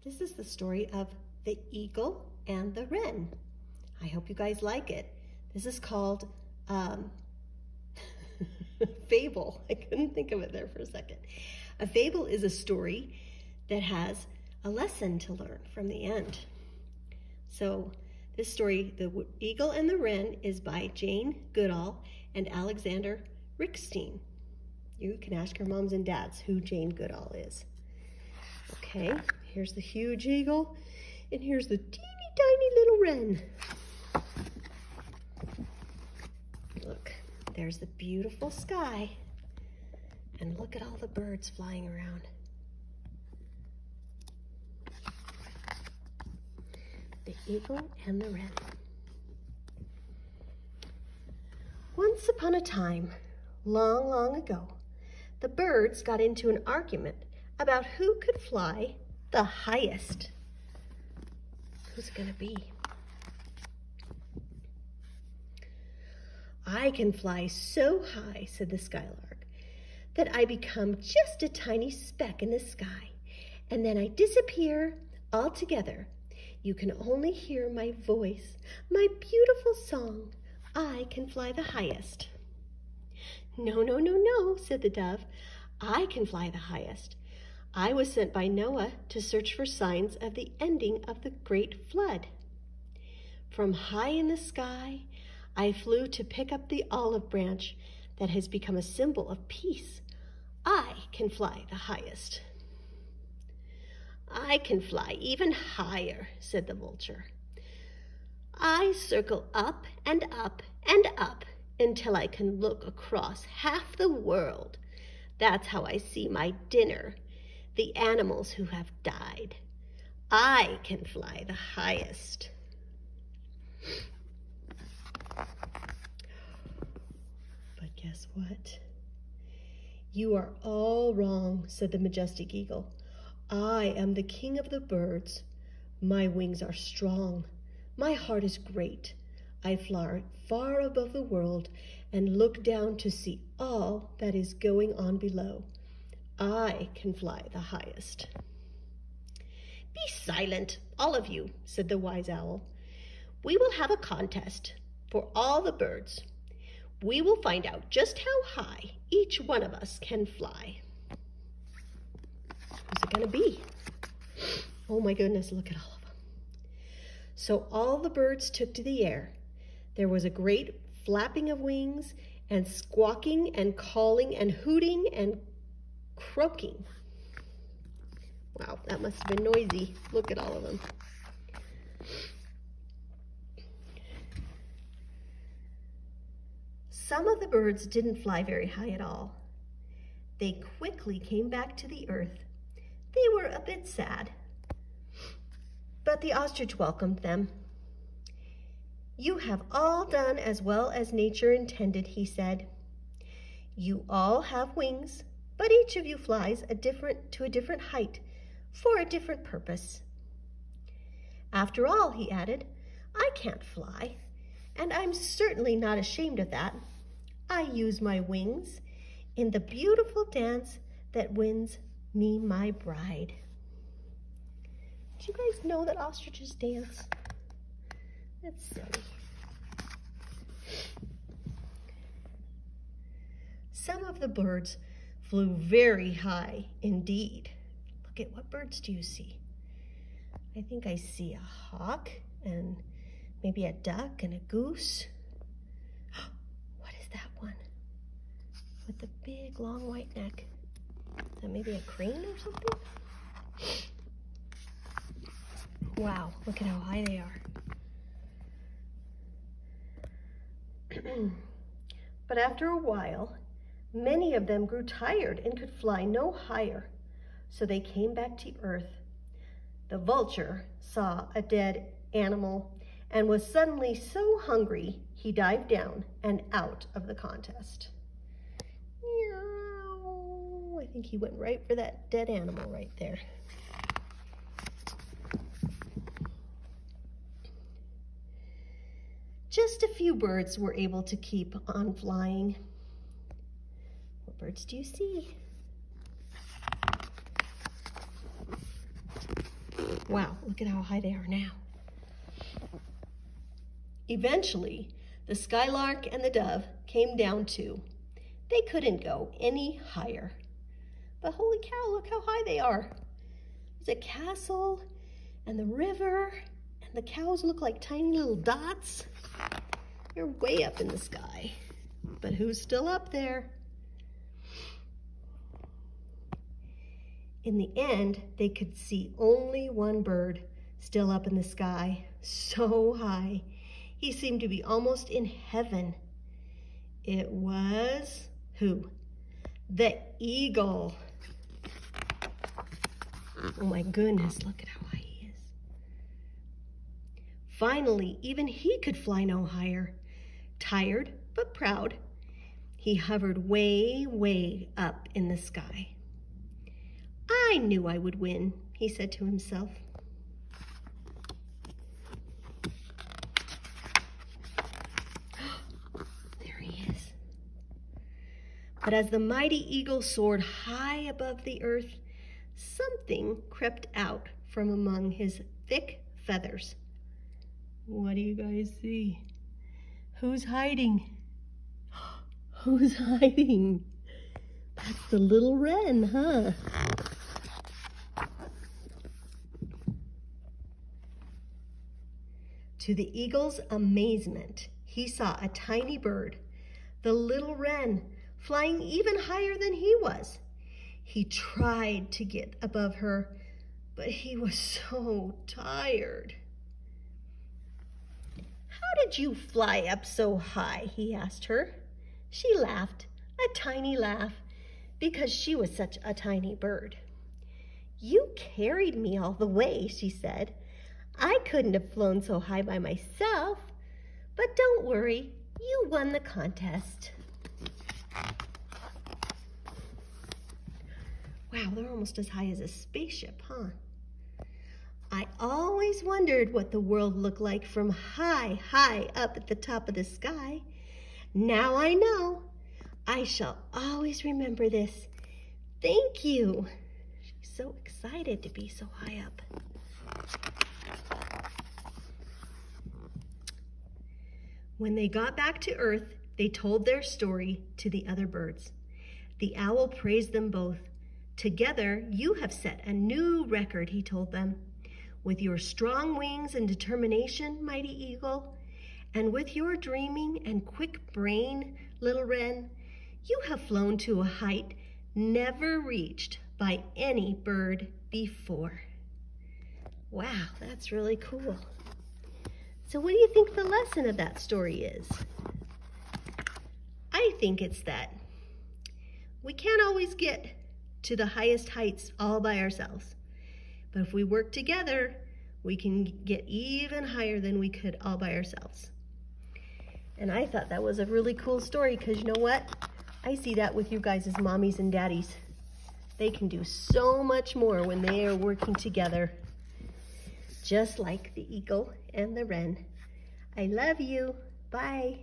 This is the story of the eagle and the wren. I hope you guys like it. This is called fable. I couldn't think of it there for a second. A fable is a story that has a lesson to learn from the end. So this story, The Eagle and the Wren, is by Jane Goodall and Alexander Rickstein. You can ask your moms and dads who Jane Goodall is. Okay, here's the huge eagle, and here's the teeny tiny little wren. Look, there's the beautiful sky, and look at all the birds flying around. The eagle and the wren. Once upon a time, long, long ago, the birds got into an argument about who could fly the highest. Who's it gonna be? I can fly so high, said the skylark, that I become just a tiny speck in the sky, and then I disappear altogether. You can only hear my voice, my beautiful song. I can fly the highest. No, no, no, no, said the dove. I can fly the highest. I was sent by Noah to search for signs of the ending of the great flood. From high in the sky, I flew to pick up the olive branch that has become a symbol of peace. I can fly the highest. I can fly even higher, said the vulture. I circle up and up and up until I can look across half the world. That's how I see my dinner, the animals who have died. I can fly the highest. But guess what? You are all wrong, said the majestic eagle. I am the king of the birds. My wings are strong. My heart is great. I fly far above the world and look down to see all that is going on below. I can fly the highest. Be silent, all of you, said the wise owl. We will have a contest for all the birds. We will find out just how high each one of us can fly. Who's it gonna be? Oh my goodness, look at all of them. So all the birds took to the air. There was a great flapping of wings and squawking and calling and hooting and croaking. Wow, that must have been noisy. Look at all of them. Some of the birds didn't fly very high at all. They quickly came back to the earth. They were a bit sad, but the ostrich welcomed them. You have all done as well as nature intended, he said. You all have wings, but each of you flies to a different height for a different purpose. After all, he added, I can't fly, and I'm certainly not ashamed of that. I use my wings in the beautiful dance that wins me my bride. Do you guys know that ostriches dance? That's silly. Some of the birds flew very high indeed. Look at, what birds do you see? I think I see a hawk and maybe a duck and a goose. What is that one? With the big long white neck. Is that maybe a crane or something? Wow, look at how high they are. But after a while, many of them grew tired and could fly no higher, so they came back to earth. The vulture saw a dead animal and was suddenly so hungry he dived down and out of the contest. Meow. I think he went right for that dead animal right there. Just a few birds were able to keep on flying. What birds do you see? Wow, look at how high they are now. Eventually, the skylark and the dove came down too. They couldn't go any higher. But holy cow, look how high they are. There's a castle and the river, and the cows look like tiny little dots. They're way up in the sky. But who's still up there? In the end, they could see only one bird still up in the sky, so high. He seemed to be almost in heaven. It was who? The eagle. Oh my goodness, look at how high he is. Finally, even he could fly no higher. Tired but proud, he hovered way, way up in the sky. I knew I would win, he said to himself. There he is. But as the mighty eagle soared high above the earth, something crept out from among his thick feathers. What do you guys see? Who's hiding? Who's hiding? That's the little wren, huh? To the eagle's amazement, he saw a tiny bird, the little wren, flying even higher than he was. He tried to get above her, but he was so tired. How did you fly up so high? He asked her. She laughed, a tiny laugh, because she was such a tiny bird. You carried me all the way, she said. I couldn't have flown so high by myself, but don't worry, you won the contest. Wow, they're almost as high as a spaceship, huh? I always wondered what the world looked like from high, high up at the top of the sky. Now I know. I shall always remember this. Thank you. She's so excited to be so high up. When they got back to Earth, they told their story to the other birds. The owl praised them both. Together, you have set a new record, he told them. With your strong wings and determination, mighty eagle, and with your dreaming and quick brain, little wren, you have flown to a height never reached by any bird before. Wow, that's really cool. So what do you think the lesson of that story is? I think it's that we can't always get to the highest heights all by ourselves. But if we work together, we can get even higher than we could all by ourselves. And I thought that was a really cool story because you know what? I see that with you guys as mommies and daddies. They can do so much more when they are working together. Just like the eagle and the wren. I love you. Bye.